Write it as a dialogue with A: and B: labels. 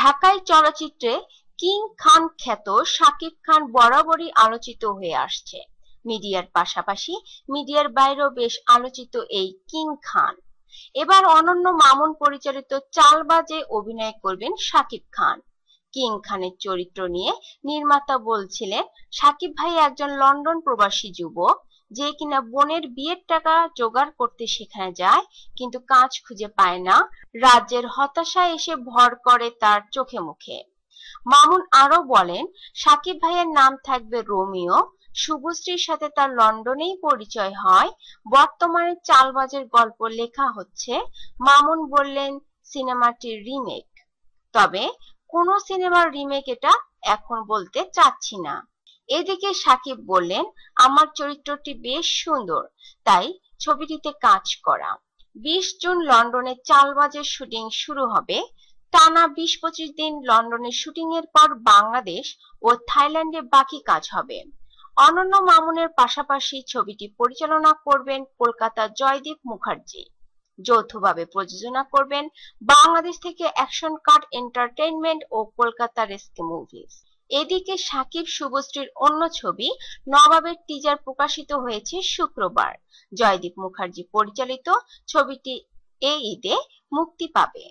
A: ঢাকাই চলচ্চিত্রে কিং খান খ্যাত শাকিব খান বরাবরই আলোচিত হয়ে আসছে। মিডিয়ার পাশাপাশি মিডিয়ার বাইরেও বেশ আলোচিত এই কিং খান। এবার অনন্য মামুন পরিচালিত চালবাজে অভিনয় করবেন শাকিব খান। কিং খানের চরিত্র নিয়ে নির্মাতা বলছিলেন, শাকিব ভাই একজন লন্ডন প্রবাসী যুবক যে কিনা বোনের বিয়ের টাকা জোগাড় করতে সেখানে যায়, কিন্তু কাজ খুঁজে পায় না। রাজ্যের হতাশায় এসে ভর করে তার চোখে মুখে। মামুন আরো বলেন, শাকিব ভাইয়ের নাম থাকবে রোমিও। শুভশ্রীর সাথে তার লন্ডনেই পরিচয় হয়। বর্তমানে চালবাজের গল্প লেখা হচ্ছে। মামুন বললেন, সিনেমাটির রিমেক, তবে কোন সিনেমার রিমেক এটা এখন বলতে চাচ্ছি না। এদিকে শাকিব বললেন, আমার চরিত্রটি বেশ সুন্দর, তাই ছবিটিতে কাজ করা। 20 জুন লন্ডনে চালবাজের শুটিং শুরু হবে। টানা 20-25 দিন লন্ডনের শুটিং এর পর বাংলাদেশ ও থাইল্যান্ডে বাকি কাজ হবে। অনন্য মামুনের পাশাপাশি ছবিটি পরিচালনা করবেন কলকাতার জয়দীপ মুখার্জি। যৌথভাবে প্রযোজনা করবেন বাংলাদেশ থেকে অ্যাকশন কাট এন্টারটেইনমেন্ট ও কলকাতা রেস্কিউ মুভিজ। এদিকে শাকিব শুভশ্রীর অন্য ছবি নবাবের টিজার প্রকাশিত হয়েছে শুক্রবার। জয়দীপ মুখার্জি পরিচালিত ছবিটি এই ঈদে মুক্তি পাবে।